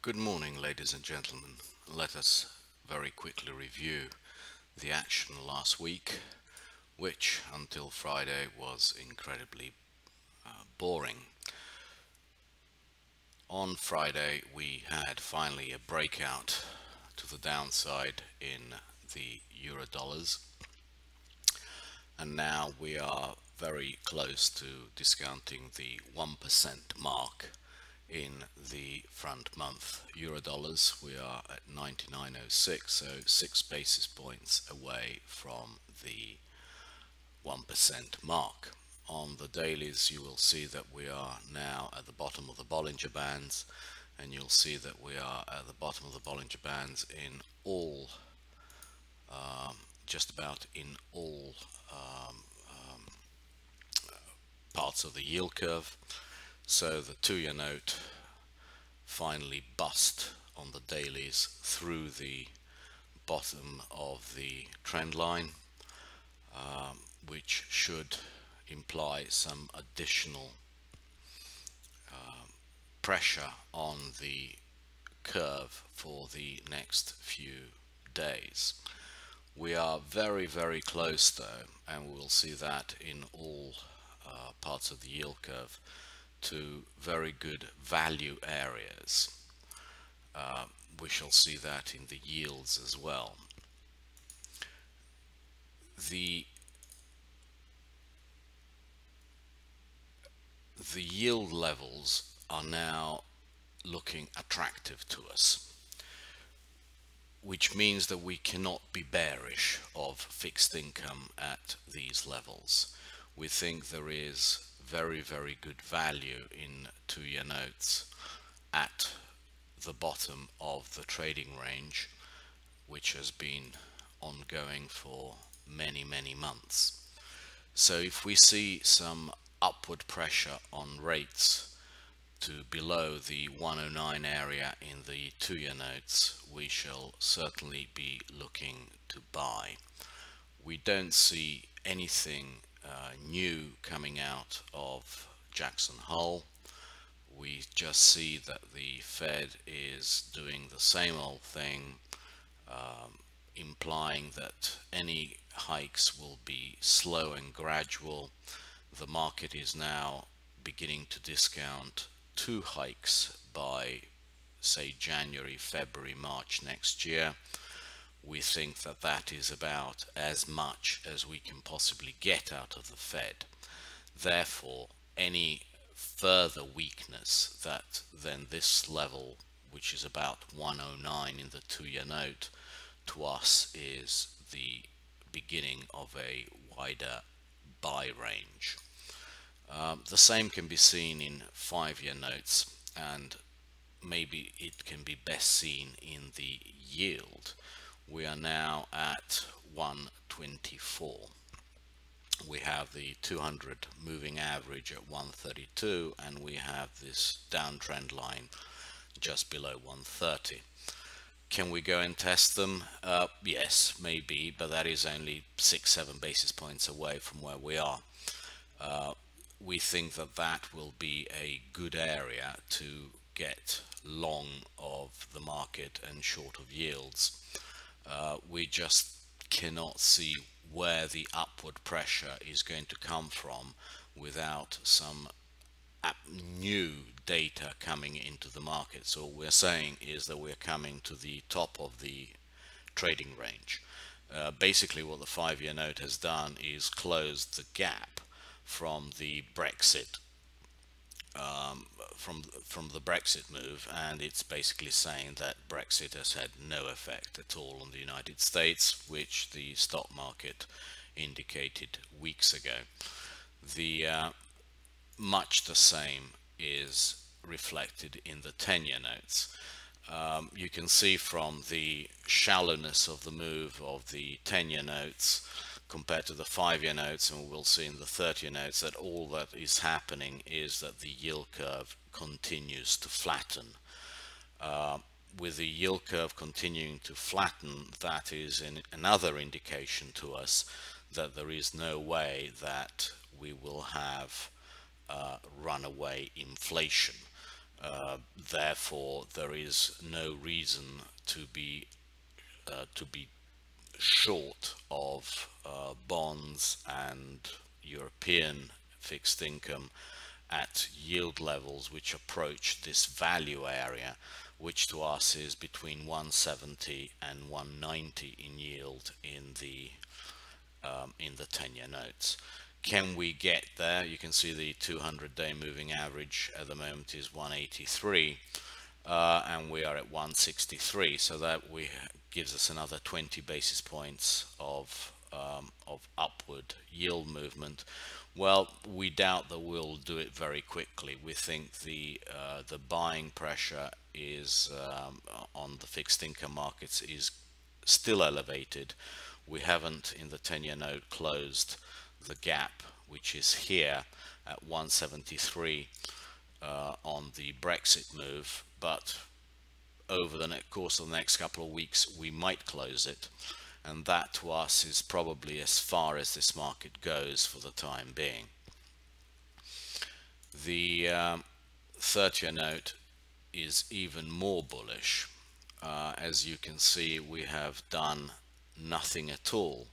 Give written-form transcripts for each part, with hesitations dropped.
Good morning, ladies and gentlemen. Let us very quickly review the action last week, which until Friday was incredibly boring. On Friday, we had finally a breakout to the downside in the euro dollars, and now we are very close to discounting the 1% mark in the front month euro dollars. We are at 99.06, so 6 basis points away from the 1% mark. On the dailies, you will see that we are now at the bottom of the Bollinger Bands, and you'll see that we are at the bottom of the Bollinger Bands in all, just about in all parts of the yield curve. So the 2-year note finally bust on the dailies through the bottom of the trend line, which should imply some additional pressure on the curve for the next few days. We are very, very close though, and we will see that in all parts of the yield curve, to very good value areas. We shall see that in the yields as well. The yield levels are now looking attractive to us, which means that we cannot be bearish of fixed income at these levels. We think there is very, very good value in 2-year notes at the bottom of the trading range, which has been ongoing for many, many months. So if we see some upward pressure on rates to below the 109 area in the 2-year notes, we shall certainly be looking to buy. We don't see anything new coming out of Jackson Hole. We just see that the Fed is doing the same old thing, implying that any hikes will be slow and gradual. The market is now beginning to discount 2 hikes by, say, January, February, March next year. We think that that is about as much as we can possibly get out of the Fed. Therefore, any further weakness that then this level, which is about 109 in the 2-year note, to us is the beginning of a wider buy range. The same can be seen in 5-year notes, and maybe it can be best seen in the yield. We are now at 124. We have the 200 moving average at 132, and we have this downtrend line just below 130. Can we go and test them? Yes, maybe, but that is only 6-7 basis points away from where we are. We think that that will be a good area to get long of the market and short of yields. We just cannot see where the upward pressure is going to come from without some new data coming into the market. So what we're saying is that we're coming to the top of the trading range. Basically what the 5-year note has done is closed the gap from the Brexit from the Brexit move, and it's basically saying that Brexit has had no effect at all on the United States, which the stock market indicated weeks ago. The much the same is reflected in the 10-year notes. You can see from the shallowness of the move of the 10-year notes compared to the 5-year notes, and we'll see in the 30-year notes, that all that is happening is that the yield curve continues to flatten. With the yield curve continuing to flatten, that is another indication to us that there is no way that we will have runaway inflation. Therefore, there is no reason to be short of bonds and European fixed income at yield levels which approach this value area, which to us is between 170 and 190 in yield in the 10-year notes. Can we get there? You can see the 200-day moving average at the moment is 183, and we are at 163, so that gives us another 20 basis points of upward yield movement. Well, we doubt that we'll do it very quickly. We think the buying pressure is on the fixed income markets is still elevated. We haven't in the 10-year note closed the gap, which is here at 173 on the Brexit move, but over the course of the next couple of weeks we might close it, and that to us is probably as far as this market goes for the time being. The 30-year note is even more bullish. As you can see, we have done nothing at all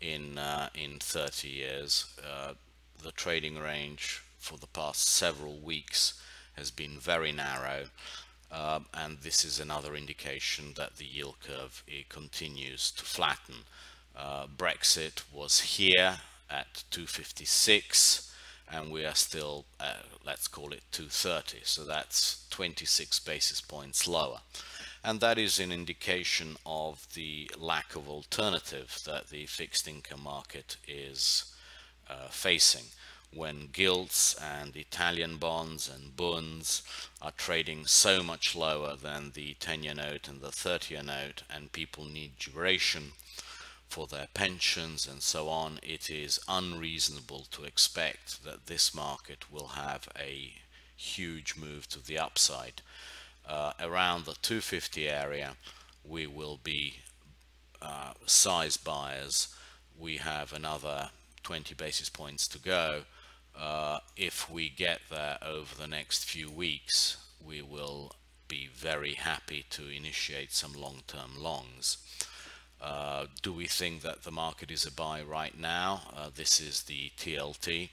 in 30 years. The trading range for the past several weeks has been very narrow, and this is another indication that the yield curve continues to flatten. Brexit was here at 256, and we are still let's call it 230, so that's 26 basis points lower, and that is an indication of the lack of alternative that the fixed income market is facing. When gilts and Italian bonds and bunds are trading so much lower than the 10-year note and the 30-year note, and people need duration for their pensions and so on, it is unreasonable to expect that this market will have a huge move to the upside. Around the 250 area we will be size buyers. We have another 20 basis points to go. If we get there over the next few weeks, we will be very happy to initiate some long-term longs. Do we think that the market is a buy right now? This is the TLT.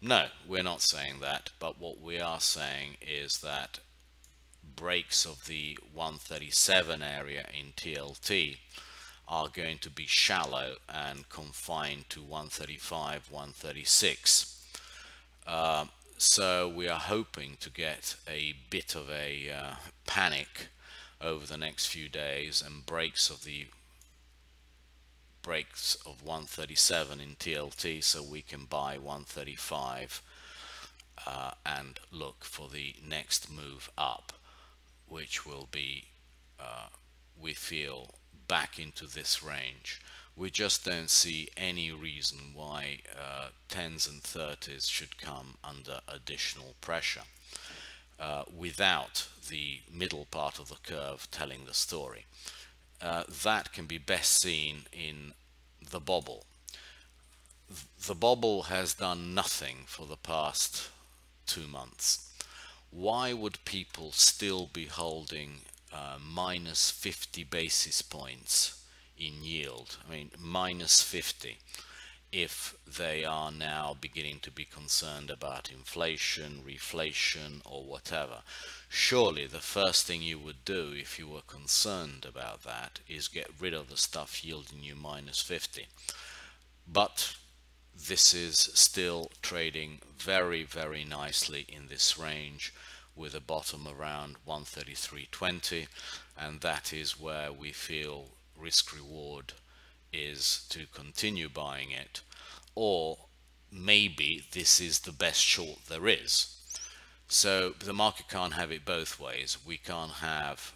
No, we're not saying that, but what we are saying is that breaks of the 137 area in TLT are going to be shallow and confined to 135, 136. So we are hoping to get a bit of a panic over the next few days, and breaks of 137 in TLT, so we can buy 135 and look for the next move up, which will be we feel back into this range. We just don't see any reason why 10s and 30s should come under additional pressure without the middle part of the curve telling the story. That can be best seen in the bobble. The bobble has done nothing for the past 2 months. Why would people still be holding minus 50 basis points in yield? I mean, minus 50, if they are now beginning to be concerned about inflation, reflation, or whatever. Surely the first thing you would do if you were concerned about that is get rid of the stuff yielding you minus 50. But this is still trading very, very nicely in this range, with a bottom around 133.20, and that is where we feel risk reward is to continue buying it, or maybe this is the best short there is. So the market can't have it both ways. We can't have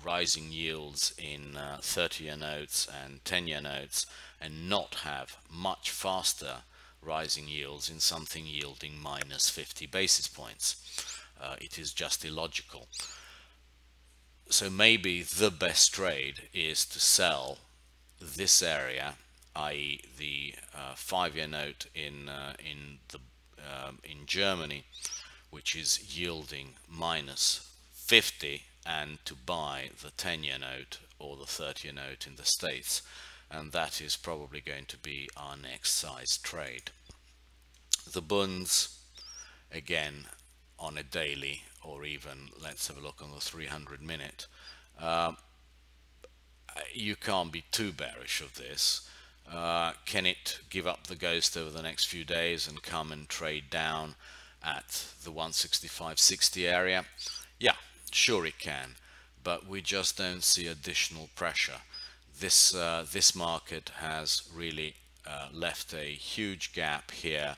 rising yields in 30-year notes and 10-year notes and not have much faster rising yields in something yielding minus 50 basis points. It is just illogical. So maybe the best trade is to sell this area, i.e. the 5-year note in Germany, which is yielding -50, and to buy the 10-year note or the 30-year note in the States. And that is probably going to be our next size trade. The bunds, again, on a daily, or even let's have a look on the 300-minute, you can't be too bearish of this. Can it give up the ghost over the next few days and come and trade down at the 165.60 area? Yeah, sure it can, but we just don't see additional pressure. This market has really left a huge gap here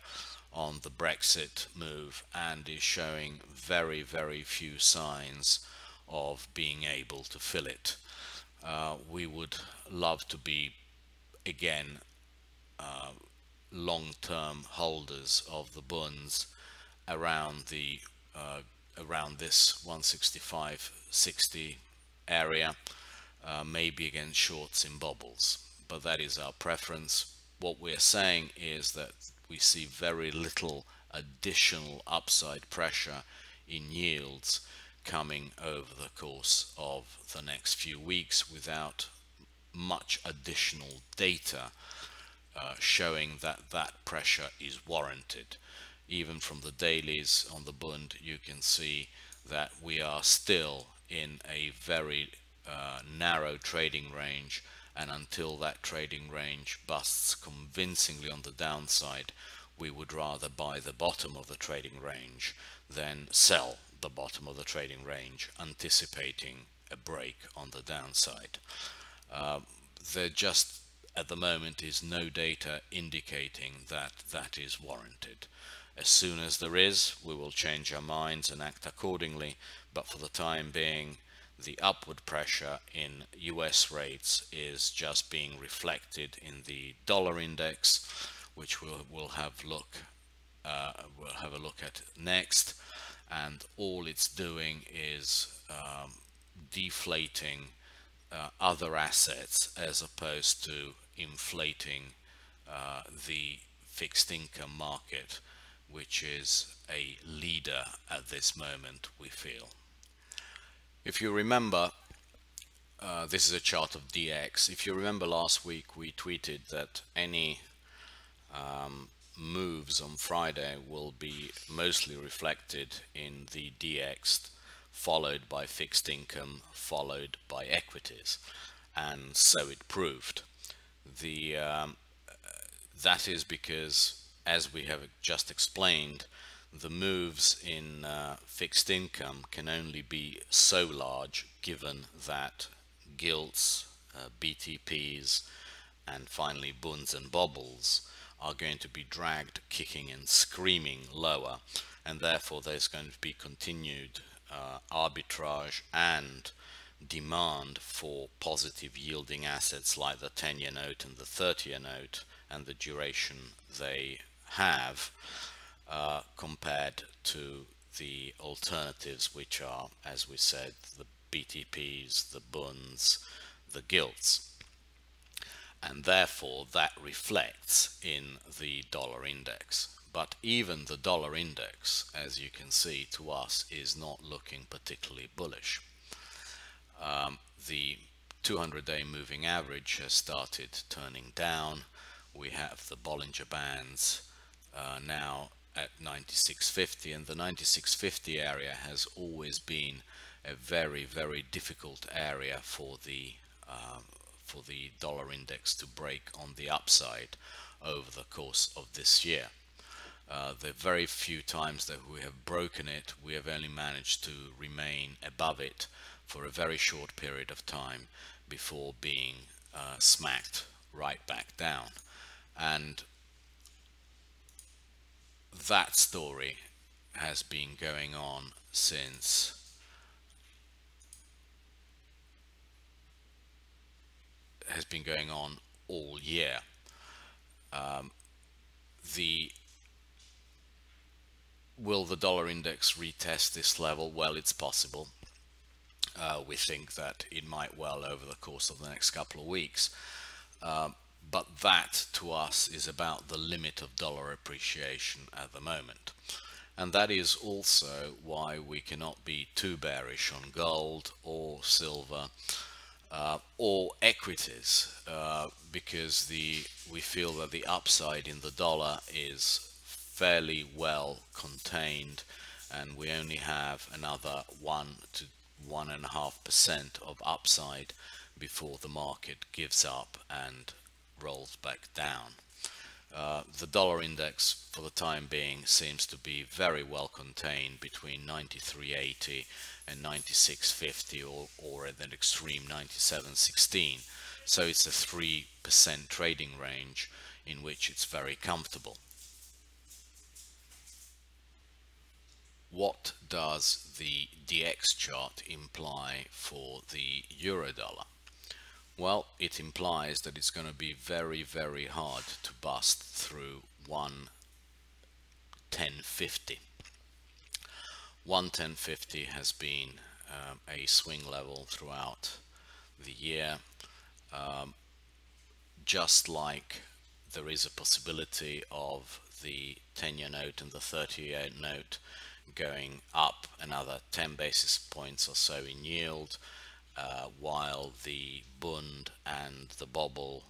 on the Brexit move and is showing very, very few signs of being able to fill it. We would love to be, again, long-term holders of the bunds around the around this 165.60 area, maybe against shorts in bubbles, but that is our preference. What we're saying is that we see very little additional upside pressure in yields coming over the course of the next few weeks without much additional data showing that that pressure is warranted. Even from the dailies on the Bund, you can see that we are still in a very narrow trading range, and until that trading range busts convincingly on the downside, we would rather buy the bottom of the trading range than sell the bottom of the trading range, anticipating a break on the downside. There just at the moment is no data indicating that that is warranted. As soon as there is, we will change our minds and act accordingly, but for the time being, the upward pressure in US rates is just being reflected in the dollar index, which we'll have a look at next. And all it's doing is deflating other assets as opposed to inflating the fixed income market, which is a leader at this moment, we feel. If you remember, this is a chart of DX. If you remember last week, we tweeted that any moves on Friday will be mostly reflected in the DX, followed by fixed income, followed by equities, and so it proved. That is because, as we have just explained, the moves in fixed income can only be so large given that gilts, BTPs, and finally bunds and bobbles are going to be dragged kicking and screaming lower, and therefore there's going to be continued arbitrage and demand for positive yielding assets like the 10-year note and the 30-year note and the duration they have compared to the alternatives, which are, as we said, the BTPs, the bunds, the gilts. And therefore that reflects in the dollar index. But even the dollar index, as you can see, to us is not looking particularly bullish. The 200-day moving average has started turning down. We have the Bollinger Bands now at 96.50, and the 96.50 area has always been a very, very difficult area for the dollar index to break on the upside over the course of this year. The very few times that we have broken it, we have only managed to remain above it for a very short period of time before being smacked right back down. And that story has been going on since all year. Will the dollar index retest this level? Well, it's possible. We think that it might well over the course of the next couple of weeks. But that to us is about the limit of dollar appreciation at the moment. And that is also why we cannot be too bearish on gold or silver or equities, because we feel that the upside in the dollar is fairly well contained, and we only have another 1 to 1.5% of upside before the market gives up and rolls back down. The dollar index for the time being seems to be very well contained between 93.80 and 96.50, or at an extreme 97.16. So it's a 3% trading range in which it's very comfortable. What does the DX chart imply for the euro dollar? Well, it implies that it's going to be very, very hard to bust through 110.50. 110.50 has been a swing level throughout the year, just like there is a possibility of the 10-year note and the 30-year note going up another 10 basis points or so in yield, while the Bund and the Bobble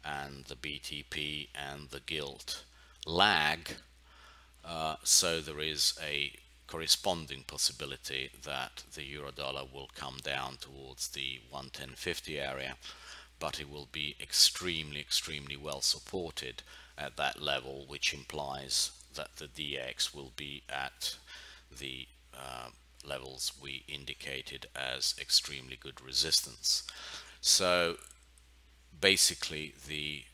and the BTP and the Gilt lag. So there is a corresponding possibility that the euro dollar will come down towards the 110.50 area, but it will be extremely well supported at that level, which implies that the DX will be at the levels we indicated as extremely good resistance. So basically the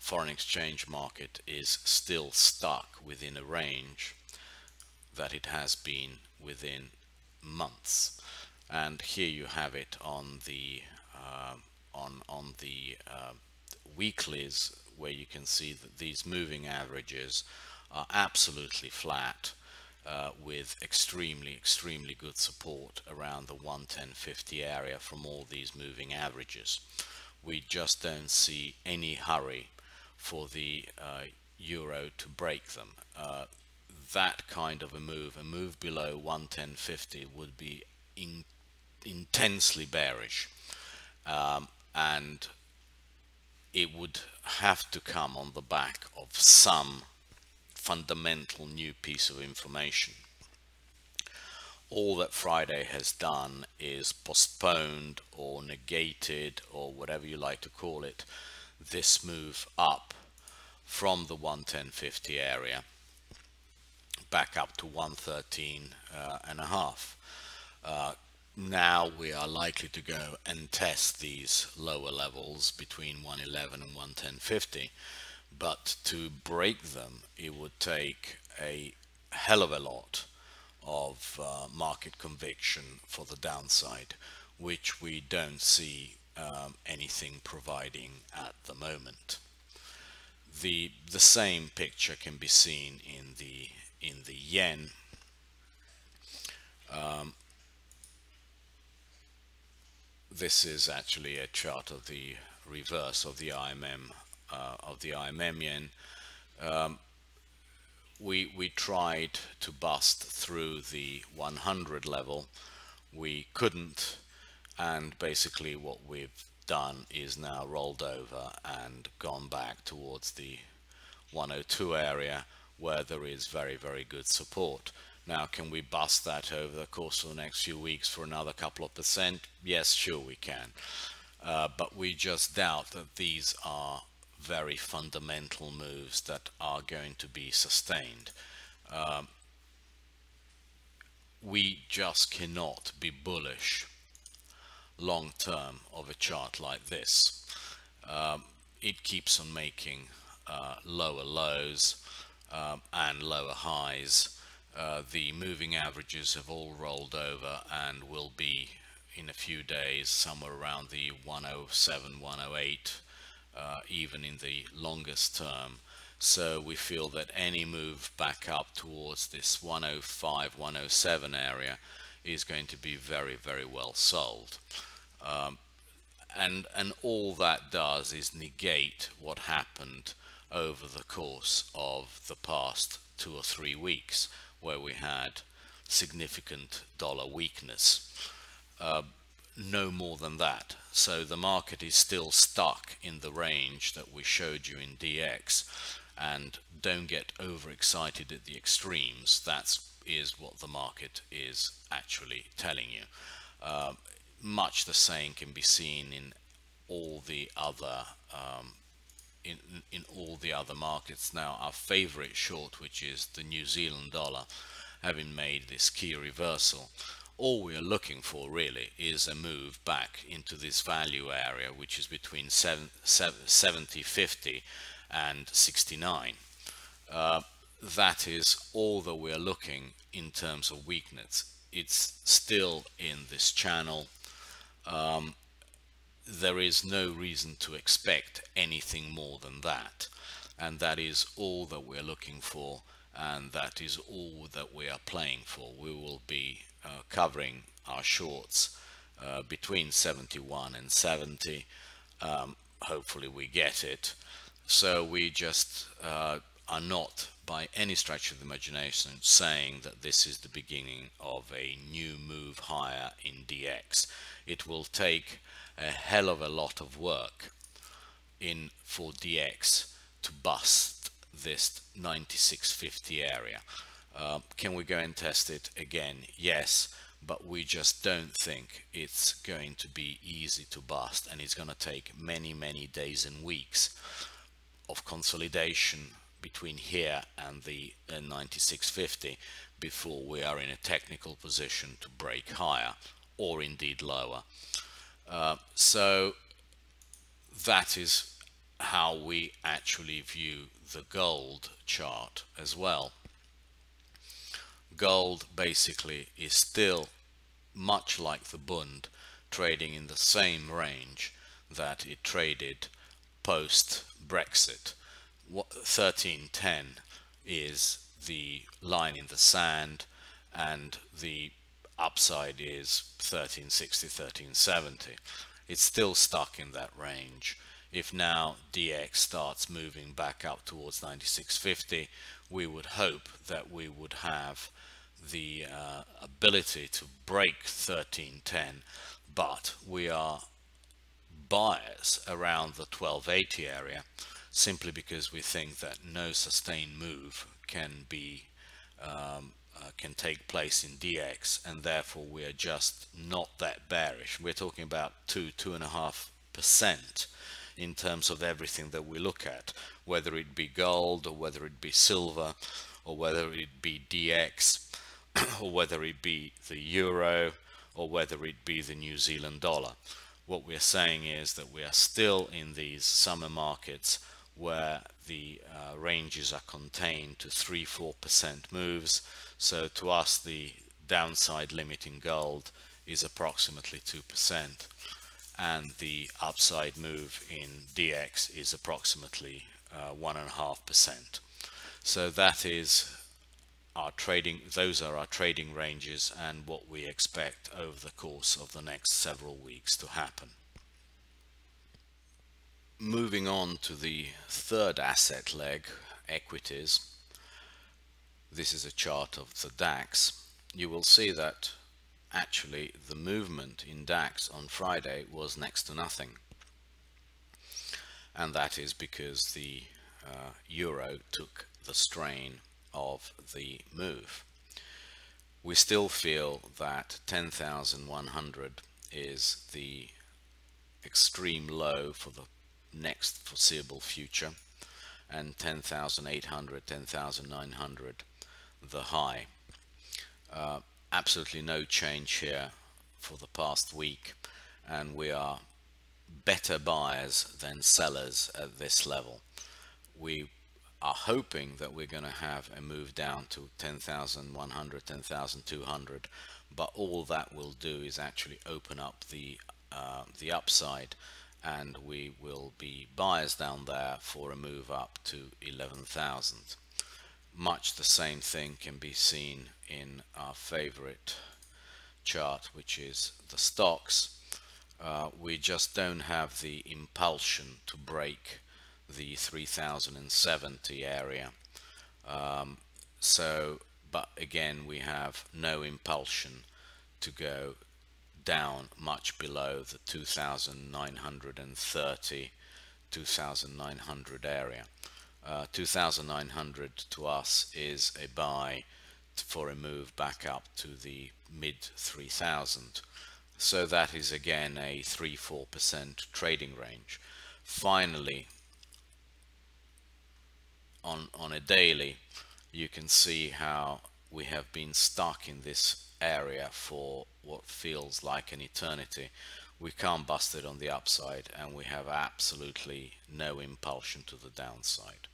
foreign exchange market is still stuck within a range that it has been within months, and here you have it on the weeklies, where you can see that these moving averages are absolutely flat, with extremely good support around the 110.50 area from all these moving averages. We just don't see any hurry for the euro to break them. That kind of a move below 110.50 would be intensely bearish, and it would have to come on the back of some fundamental new piece of information. All that Friday has done is postponed or negated, or whatever you like to call it, this move up from the 110.50 area back up to 113.5. Now we are likely to go and test these lower levels between 111 and 110.50, but to break them it would take a hell of a lot of market conviction for the downside, which we don't see anything providing at the moment. The same picture can be seen in the yen. This is actually a chart of the reverse of the IMM yen. We tried to bust through the 100 level. We couldn't, and basically what we've done is now rolled over and gone back towards the 102 area, where there is very good support. Now, can we bust that over the course of the next few weeks for another couple of percent? Yes, sure we can. But we just doubt that these are very fundamental moves that are going to be sustained. We just cannot be bullish long term of a chart like this. It keeps on making lower lows and lower highs. The moving averages have all rolled over and will be in a few days somewhere around the 107, 108, even in the longest term. So we feel that any move back up towards this 105, 107 area is going to be very well sold. And all that does is negate what happened over the course of the past 2 or 3 weeks where we had significant dollar weakness. No more than that. So the market is still stuck in the range that we showed you in DX, and don't get overexcited at the extremes. That is what the market is actually telling you. Much the same can be seen in all the other in all the other markets. Now, our favorite short, which is the New Zealand dollar, having made this key reversal, all we are looking for really is a move back into this value area, which is between 70.50 and 69. That is all that we are looking in terms of weakness. It's still in this channel. There is no reason to expect anything more than that, and that is all that we're looking for, and that is all that we are playing for. We will be covering our shorts between 71 and 70. Hopefully we get it. So we just are not by any stretch of the imagination saying that this is the beginning of a new move higher in DX. It will take a hell of a lot of work for DX to bust this 96.50 area. Can we go and test it again? Yes, but we just don't think it's going to be easy to bust, and it's going to take many days and weeks of consolidation between here and the 96.50 before we are in a technical position to break higher or indeed lower. So that is how we actually view the gold chart as well. Gold basically is still much like the Bund, trading in the same range that it traded post Brexit. 1310 is the line in the sand, and the upside is 1360, 1370. It's still stuck in that range. If now DX starts moving back up towards 96.50, we would hope that we would have the ability to break 1310, but we are buyers around the 1280 area, simply because we think that no sustained move can be can take place in DX, and therefore we are just not that bearish. We're talking about 2.5% in terms of everything that we look at, whether it be gold or whether it be silver or whether it be DX or whether it be the euro or whether it be the New Zealand dollar. What we're saying is that we are still in these summer markets where the ranges are contained to 3-4% moves. So to us, the downside limit in gold is approximately 2%, and the upside move in DX is approximately 1.5%. So that is our trading, those are our trading ranges and what we expect over the course of the next several weeks to happen. Moving on to the third asset leg, equities. This is a chart of the DAX. You will see that actually the movement in DAX on Friday was next to nothing, and that is because the euro took the strain of the move. We still feel that 10,100 is the extreme low for the next foreseeable future, and 10,800, 10,900 the high. Absolutely no change here for the past week, and we are better buyers than sellers at this level. We are hoping that we're going to have a move down to 10,100, 10,200, but all that will do is actually open up the upside, and we will be buyers down there for a move up to 11,000. Much the same thing can be seen in our favorite chart, which is the stocks. We just don't have the impulsion to break the 3070 area. So, but again, we have no impulsion to go down much below the 2930, 2900 area. 2900 to us is a buy for a move back up to the mid 3000. So that is again a 3-4% trading range. Finally, on a daily, you can see how we have been stuck in this area for what feels like an eternity. We can't bust it on the upside, and we have absolutely no impulsion to the downside.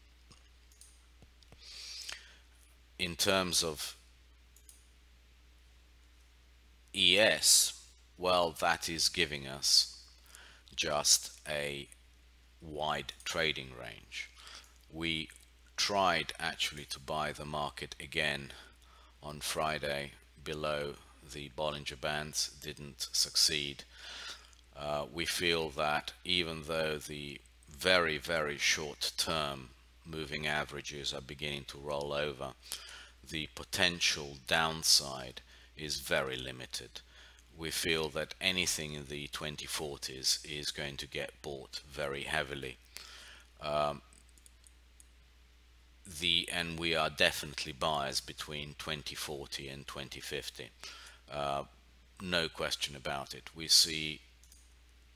In terms of ES, well, that is giving us just a wide trading range. We tried actually to buy the market again on Friday below the Bollinger Bands, didn't succeed. We feel that even though the very short term moving averages are beginning to roll over, the potential downside is very limited. We feel that anything in the 2040s is going to get bought very heavily. And we are definitely buyers between 2040 and 2050. No question about it. We see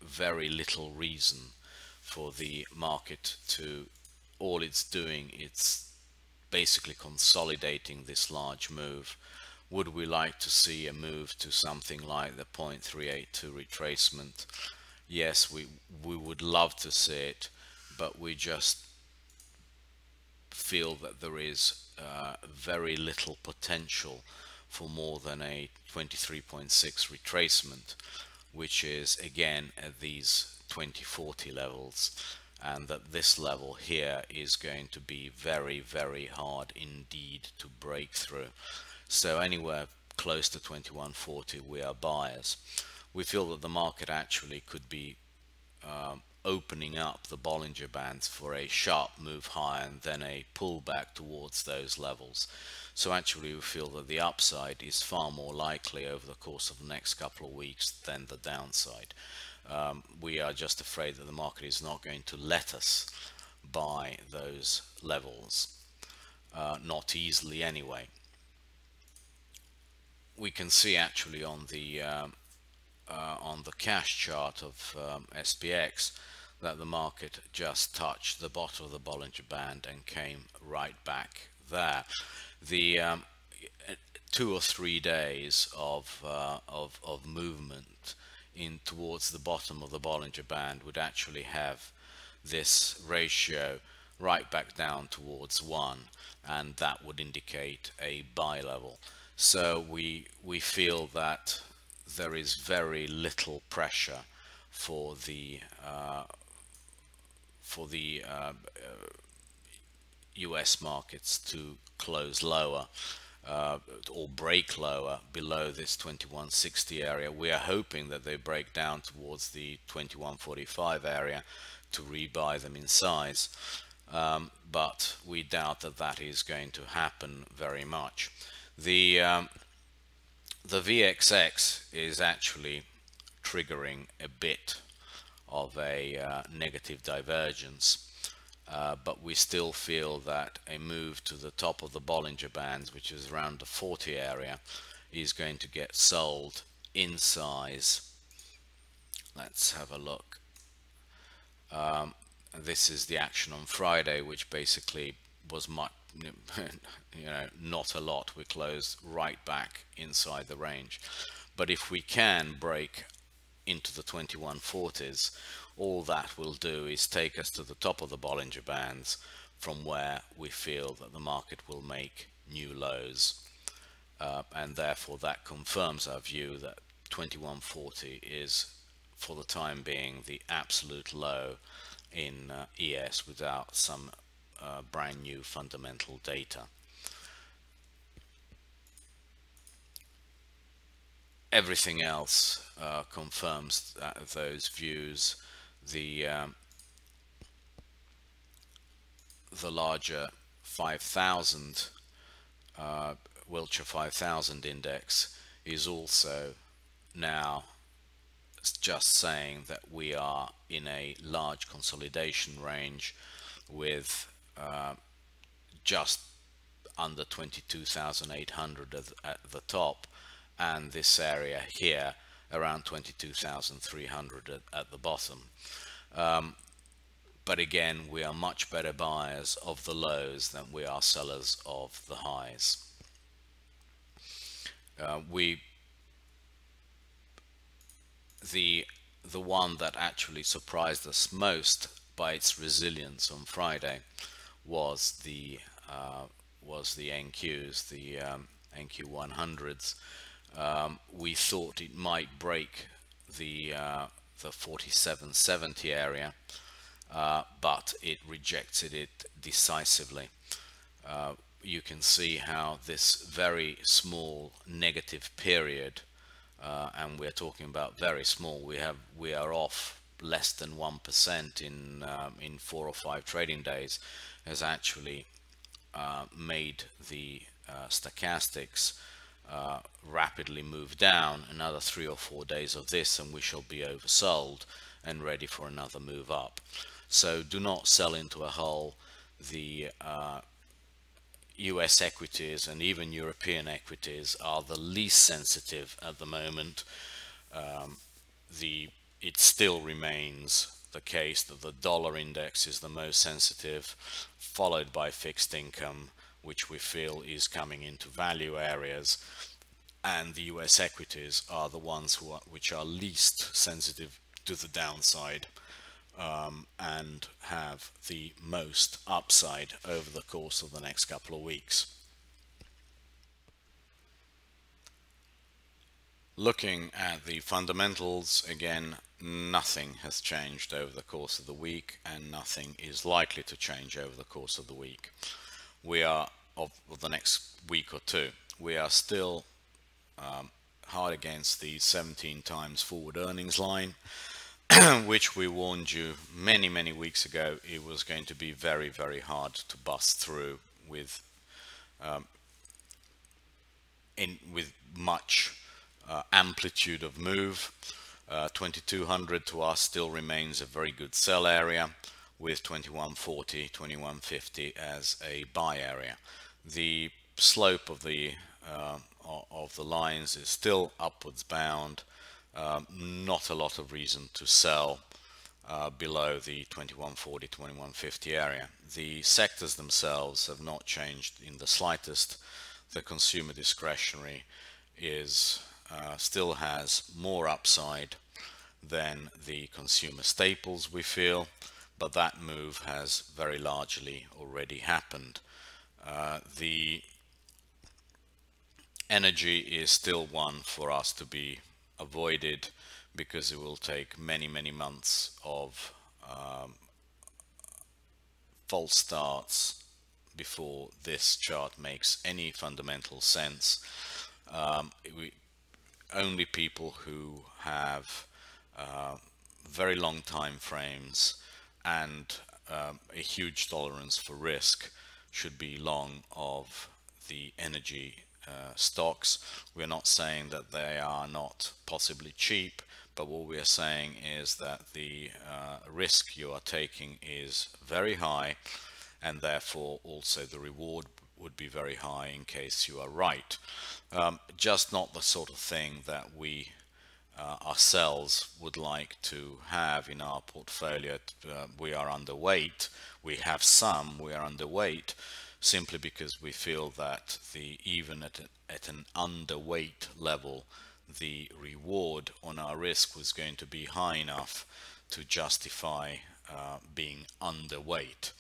very little reason for the market to, all it's doing, it's basically consolidating this large move. Would we like to see a move to something like the 0.382 retracement? Yes, we would love to see it, but we just feel that there is very little potential for more than a 23.6 retracement, which is again at these 2040 levels, and that this level here is going to be very hard indeed to break through. So anywhere close to 2140 we are buyers. We feel that the market actually could be opening up the Bollinger Bands for a sharp move higher and then a pullback towards those levels. So actually we feel that the upside is far more likely over the course of the next couple of weeks than the downside. We are just afraid that the market is not going to let us buy those levels, not easily anyway. We can see actually on the cash chart of SPX that the market just touched the bottom of the Bollinger Band and came right back there. The 2 or 3 days of movement in towards the bottom of the Bollinger Band would actually have this ratio right back down towards 1, and that would indicate a buy level. So we feel that there is very little pressure for the US markets to close lower or break lower below this 2160 area. We are hoping that they break down towards the 2145 area to rebuy them in size, but we doubt that that is going to happen very much. The VXX is actually triggering a bit of a negative divergence, but we still feel that a move to the top of the Bollinger Bands, which is around the 40 area, is going to get sold in size. Let's have a look. This is the action on Friday, which basically was much, not a lot. We closed right back inside the range. But if we can break into the 2140s, all that will do is take us to the top of the Bollinger Bands, from where we feel that the market will make new lows, and therefore that confirms our view that 2140 is for the time being the absolute low in ES without some brand new fundamental data. Everything else confirms those views. The larger 5000 Wilshire 5000 index is also now just saying that we are in a large consolidation range with just under 22,800 at the top, and this area here around 22,300 at the bottom. But again, we are much better buyers of the lows than we are sellers of the highs. The one that actually surprised us most by its resilience on Friday was the NQs, the NQ 100s. We thought it might break the 4770 area, but it rejected it decisively. You can see how this very small negative period, and we're talking about very small, we are off less than 1% in 4 or 5 trading days, has actually made the stochastics rapidly move down. Another 3 or 4 days of this and we shall be oversold and ready for another move up. So do not sell into a hole. The US equities and even European equities are the least sensitive at the moment. It still remains the case that the dollar index is the most sensitive, followed by fixed income, which we feel is coming into value areas, and the US equities are the ones which are least sensitive to the downside, and have the most upside over the course of the next couple of weeks. Looking at the fundamentals, again, nothing has changed over the course of the week, and nothing is likely to change over the course of the week. We are, of the next week or two, we are still hard against the 17 times forward earnings line, which we warned you many weeks ago it was going to be very hard to bust through with much amplitude of move. 2200 to us still remains a very good sell area, with 2140, 2150 as a buy area. The slope of the lines is still upwards bound. Not a lot of reason to sell below the 2140, 2150 area. The sectors themselves have not changed in the slightest. The consumer discretionary is still has more upside than the consumer staples, we feel, but that move has very largely already happened. The energy is still one for us to be avoided, because it will take many months of false starts before this chart makes any fundamental sense. Only people who have very long time frames and a huge tolerance for risk should be long of the energy stocks. We're not saying that they are not possibly cheap, but what we are saying is that the risk you are taking is very high, and therefore also the reward would be very high in case you are right. Just not the sort of thing that we ourselves would like to have in our portfolio. We are underweight. We have some. We are underweight simply because we feel that even at an underweight level, the reward on our risk was going to be high enough to justify being underweight.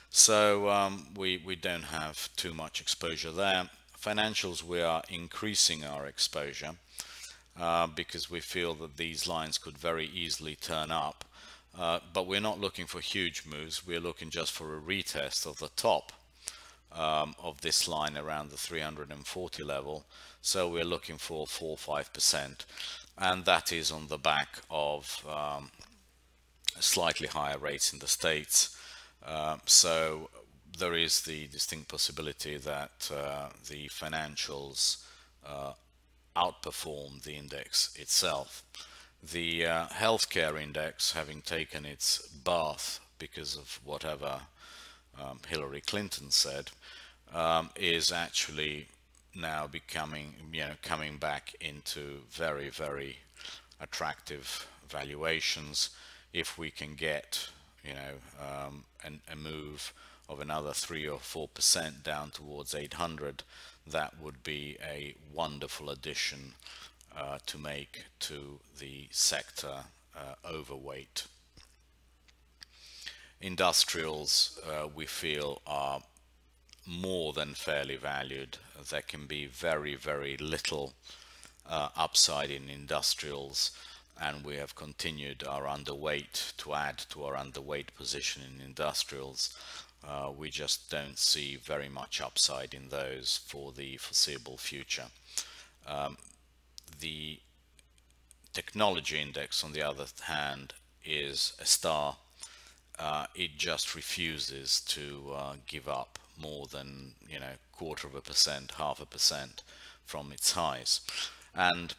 So we don't have too much exposure there. Financials, we are increasing our exposure because we feel that these lines could very easily turn up, but we're not looking for huge moves. We're looking just for a retest of the top of this line around the 340 level. So we're looking for 4-5%, and that is on the back of slightly higher rates in the States. So there is the distinct possibility that the financials outperform the index itself. The healthcare index, having taken its bath because of whatever Hillary Clinton said, is actually now becoming, coming back into very, very attractive valuations. If we can get, a move of another 3 or 4% down towards 800, that would be a wonderful addition to make to the sector overweight. Industrials, we feel, are more than fairly valued. There can be very, very little upside in industrials, and we have continued our underweight to add to our underweight position in industrials. We just don't see very much upside in those for the foreseeable future. The technology index, on the other hand, is a star. It just refuses to give up more than 1/4%, 0.5% from its highs. And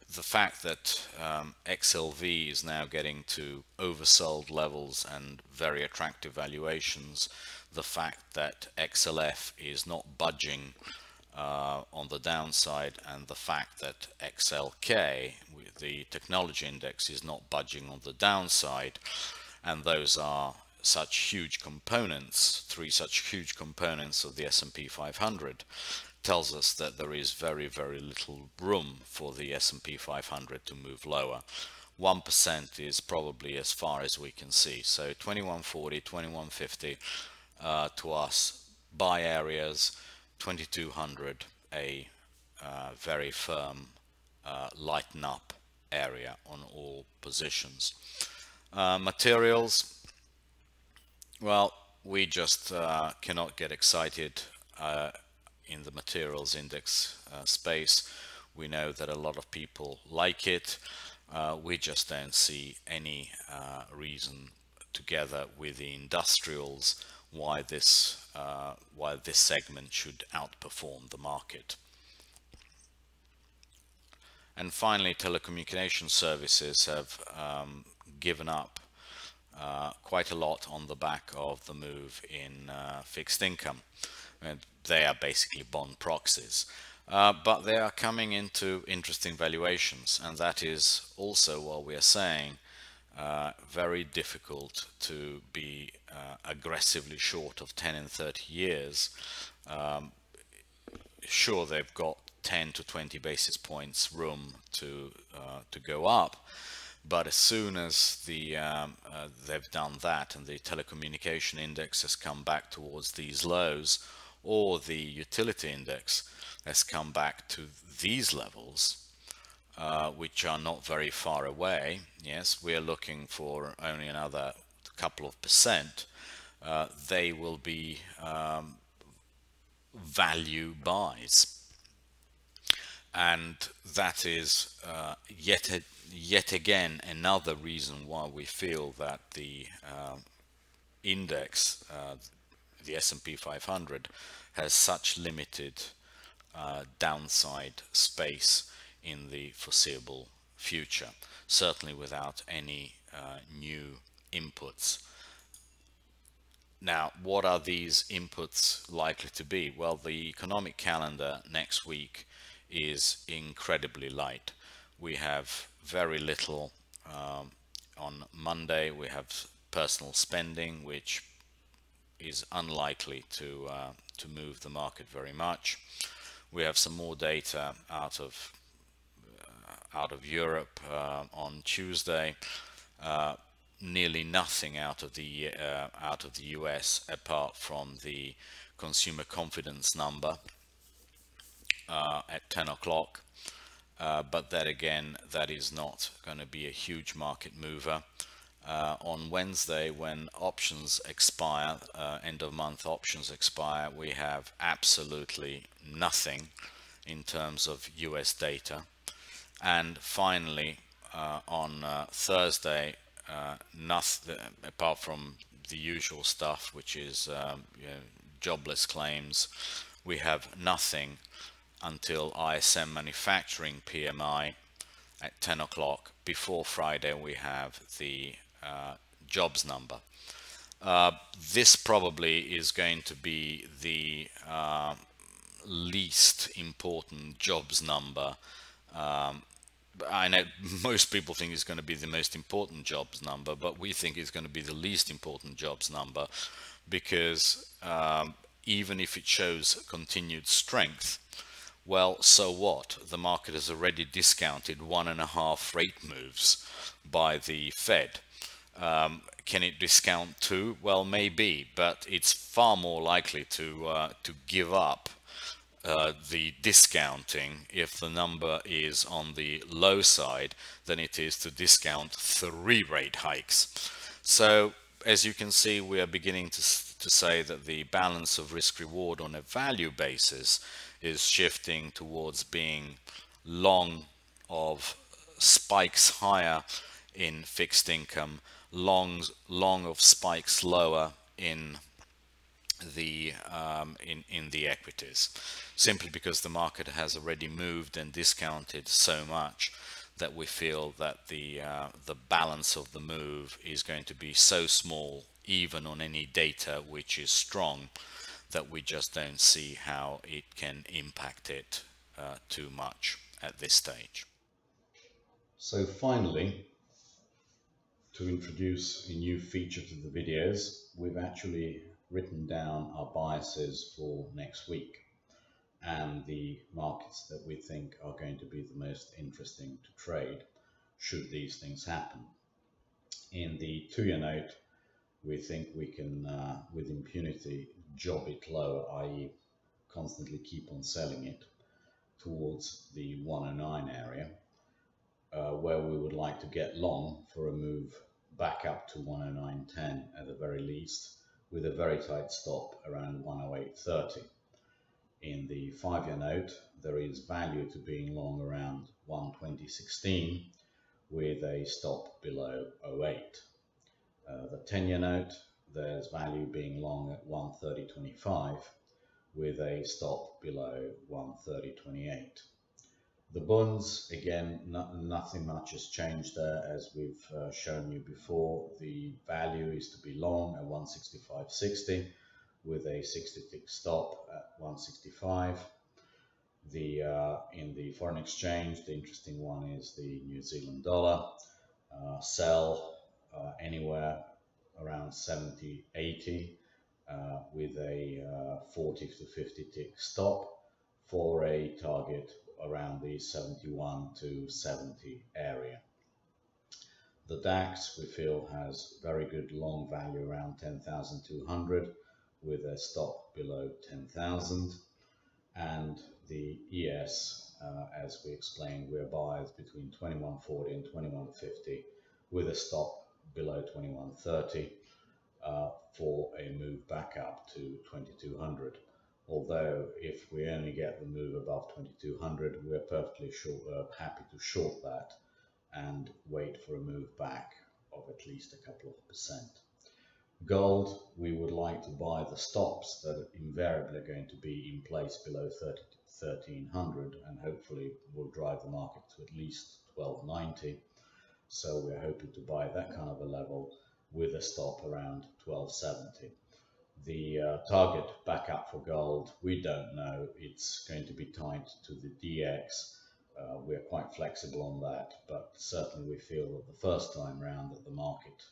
the fact that XLV is now getting to oversold levels and very attractive valuations, the fact that XLF is not budging on the downside, and the fact that XLK, the technology index, is not budging on the downside, and those are such huge components, three such huge components of the S&P 500, tells us that there is very, very little room for the S&P 500 to move lower. 1% is probably as far as we can see. So 2140, 2150 to us, buy areas, 2200 a very firm lighten up area on all positions. Materials, well, we just cannot get excited in the materials index space. We know that a lot of people like it. We just don't see any reason, together with the industrials, why this segment should outperform the market. And finally, telecommunication services have given up quite a lot on the back of the move in fixed income. And they are basically bond proxies. But they are coming into interesting valuations, and that is also what we are saying. Very difficult to be aggressively short of 10 and 30 years. Sure, they've got 10 to 20 basis points room to go up, but as soon as they've done that and the telecommunication index has come back towards these lows, or the utility index has come back to these levels, which are not very far away. Yes, we are looking for only another couple of percent. They will be value buys, and that is yet again another reason why we feel that the index, the S&P 500, has such limited downside space in the foreseeable future, certainly without any new inputs. Now, what are these inputs likely to be? Well, the economic calendar next week is incredibly light. We have very little on Monday. We have personal spending, which is unlikely to move the market very much. We have some more data out of Europe on Tuesday. Nearly nothing out of the US, apart from the consumer confidence number at 10 o'clock. But that again, that is not going to be a huge market mover. On Wednesday, when options expire, end of month options expire, we have absolutely nothing in terms of US data. And finally, on Thursday, nothing apart from the usual stuff, which is jobless claims. We have nothing until ISM manufacturing PMI at 10 o'clock. Before Friday we have the jobs number. This probably is going to be the least important jobs number. I know most people think it's going to be the most important jobs number, but we think it's going to be the least important jobs number, because even if it shows continued strength, well, so what? The market has already discounted 1.5 rate moves by the Fed. Can it discount 2? Well, maybe, but it's far more likely to give up the discounting if the number is on the low side than it is to discount 3 rate hikes. So as you can see, we are beginning to say that the balance of risk reward on a value basis is shifting towards being long of spikes higher in fixed income, long of spikes lower in the equities, simply because the market has already moved and discounted so much that we feel that the balance of the move is going to be so small, even on any data which is strong, that we just don't see how it can impact it too much at this stage. So finally, to introduce a new feature to the videos, we've actually written down our biases for next week and the markets that we think are going to be the most interesting to trade should these things happen. In the 2-year note, we think we can, with impunity, job it lower, i.e. constantly keep on selling it towards the 109 area, where we would like to get long for a move back up to 109.10 at the very least, with a very tight stop around 108.30. In the 5-year note, there is value to being long around 120.16 with a stop below 08. The 10-year note, there's value being long at 130.25 with a stop below 130.28. The bonds, again, nothing much has changed there, as we've shown you before. The value is to be long at 165.60 with a 60-tick stop at 165. In the foreign exchange, the interesting one is the New Zealand dollar. Sell anywhere around 70.80 with a 40 to 50 tick stop for a target around the 71 to 70 area. The DAX, we feel, has very good long value around 10,200 with a stop below 10,000, and the ES, as we explained, we're buyers between 2140 and 2150 with a stop below 2130 for a move back up to 2200. Although if we only get the move above 2200, we're perfectly happy to short that and wait for a move back of at least a couple of percent. Gold, we would like to buy the stops that are invariably going to be in place below 1300 and hopefully will drive the market to at least 1290. So we're hoping to buy that kind of a level with a stop around 1270. The target back up for gold, we don't know. It's going to be tied to the DX. We're quite flexible on that, but certainly we feel that the first time round that the market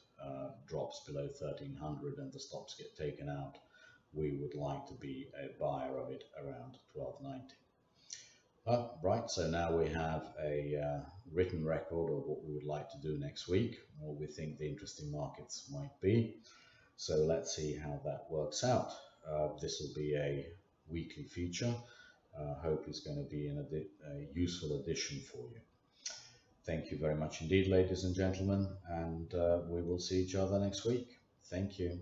drops below 1300 and the stops get taken out, we would like to be a buyer of it around 1290. Right, so now we have a written record of what we would like to do next week, or we think the interesting markets might be. So let's see how that works out. This will be a weekly feature. Hope it's going to be a useful addition for you. Thank you very much indeed, ladies and gentlemen, and we will see each other next week. Thank you.